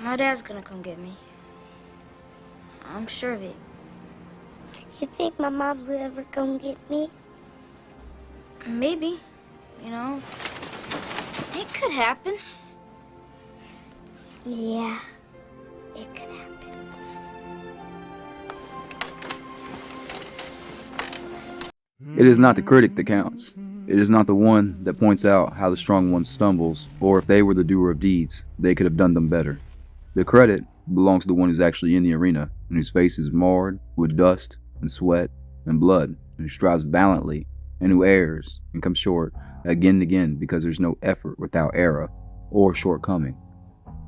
My dad's gonna come get me. I'm sure of it. You think my mom's ever gonna get me? Maybe. It could happen. Yeah, it could happen. It is not the critic that counts. It is not the one that points out how the strong one stumbles, or if they were the doer of deeds, they could have done them better. The credit belongs to the one who's actually in the arena, and whose face is marred with dust and sweat and blood, and who strives valiantly, and who errs and comes short again and again because there's no effort without error or shortcoming.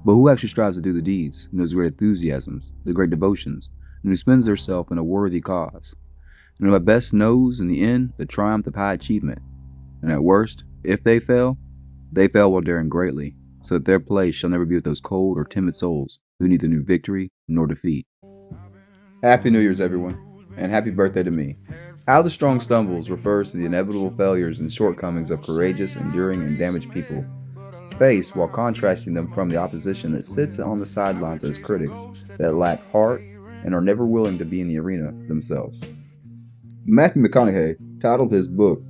But who actually strives to do the deeds, and those great enthusiasms, the great devotions, and who spends theirself in a worthy cause, and who at best knows in the end the triumph of high achievement, and at worst, if they fail while daring greatly, so that their place shall never be with those cold or timid souls who neither knew victory nor defeat. Happy New Year's, everyone, and happy birthday to me. How the Strong Stumbles refers to the inevitable failures and shortcomings of courageous, enduring, and damaged people, faced while contrasting them from the opposition that sits on the sidelines as critics that lack heart and are never willing to be in the arena themselves. Matthew McConaughey titled his book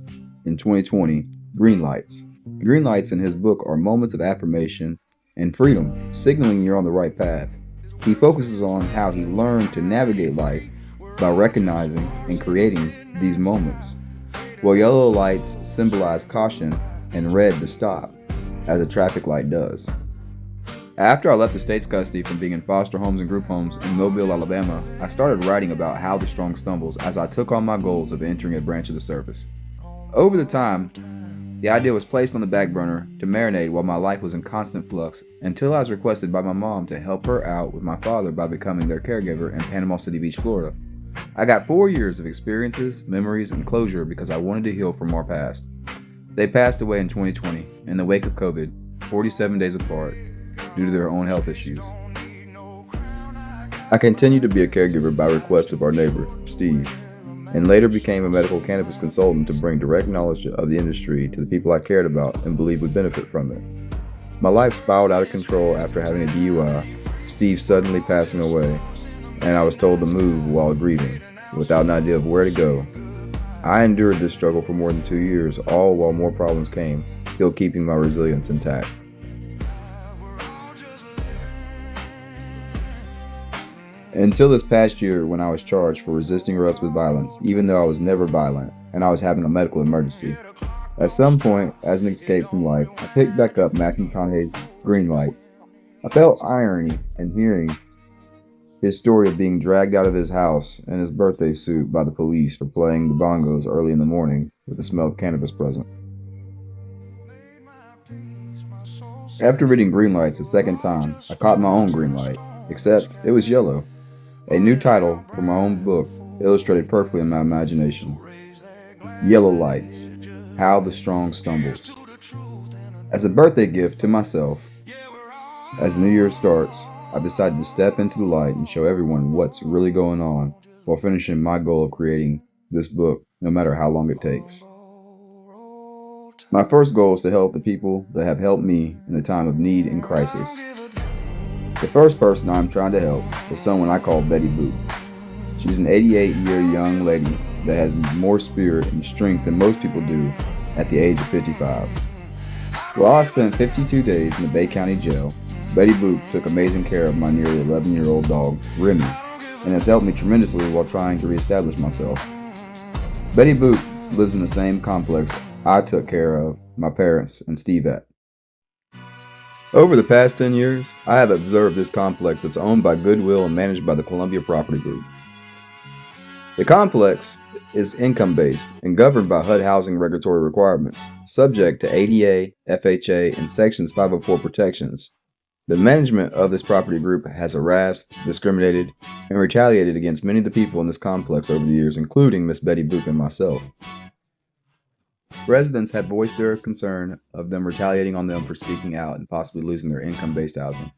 in 2020, Green Lights. Green lights in his book are moments of affirmation and freedom, signaling you're on the right path. He focuses on how he learned to navigate life by recognizing and creating these moments, while yellow lights symbolize caution and red to stop, as a traffic light does. After I left the state's custody from being in foster homes and group homes in Mobile, Alabama, I started writing about how the strong stumbles as I took on my goals of entering a branch of the service. Over the time, the idea was placed on the back burner to marinate while my life was in constant flux until I was requested by my mom to help her out with my father by becoming their caregiver in Panama City Beach, Florida. I got 4 years of experiences, memories, and closure because I wanted to heal from our past. They passed away in 2020 in the wake of COVID, 47 days apart, due to their own health issues. I continued to be a caregiver by request of our neighbor, Steve, and later became a medical cannabis consultant to bring direct knowledge of the industry to the people I cared about and believed would benefit from it. My life spiraled out of control after having a DUI, Steve suddenly passing away, and I was told to move while grieving, without an idea of where to go. I endured this struggle for more than 2 years, all while more problems came, still keeping my resilience intact. Until this past year when I was charged for resisting arrest with violence, even though I was never violent, and I was having a medical emergency. At some point, as an escape from life, I picked back up Matthew McConaughey's Green Lights. I felt irony in hearing his story of being dragged out of his house in his birthday suit by the police for playing the bongos early in the morning with the smell of cannabis present. After reading Green Lights a second time, I caught my own green light, except it was yellow. A new title for my own book illustrated perfectly in my imagination. Yellow Lights, How the Strong Stumbles. As a birthday gift to myself, as the new year starts, I've decided to step into the light and show everyone what's really going on while finishing my goal of creating this book, no matter how long it takes. My first goal is to help the people that have helped me in a time of need and crisis. The first person I'm trying to help is someone I call Betty Boop. She's an 88-year young lady that has more spirit and strength than most people do at the age of 55. While I spent 52 days in the Bay County Jail, Betty Boop took amazing care of my nearly 11-year-old dog, Remy, and has helped me tremendously while trying to reestablish myself. Betty Boop lives in the same complex I took care of my parents and Steve at. Over the past 10 years, I have observed this complex that's owned by Goodwill and managed by the Columbia Property Group. The complex is income-based and governed by HUD housing regulatory requirements, subject to ADA, FHA, and Sections 504 protections. The management of this property group has harassed, discriminated, and retaliated against many of the people in this complex over the years, including Miss Betty Boop and myself. Residents have voiced their concern of them retaliating on them for speaking out and possibly losing their income-based housing.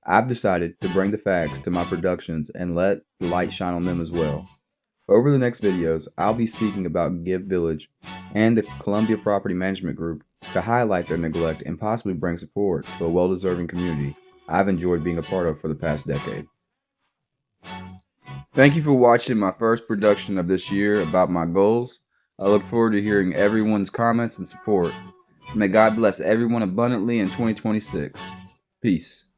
I've decided to bring the facts to my productions and let the light shine on them as well. Over the next videos, I'll be speaking about Give Village and the Columbia Property Management Group to highlight their neglect and possibly bring support to a well-deserving community I've enjoyed being a part of for the past decade. Thank you for watching my first production of this year about my goals. I look forward to hearing everyone's comments and support. May God bless everyone abundantly in 2026. Peace.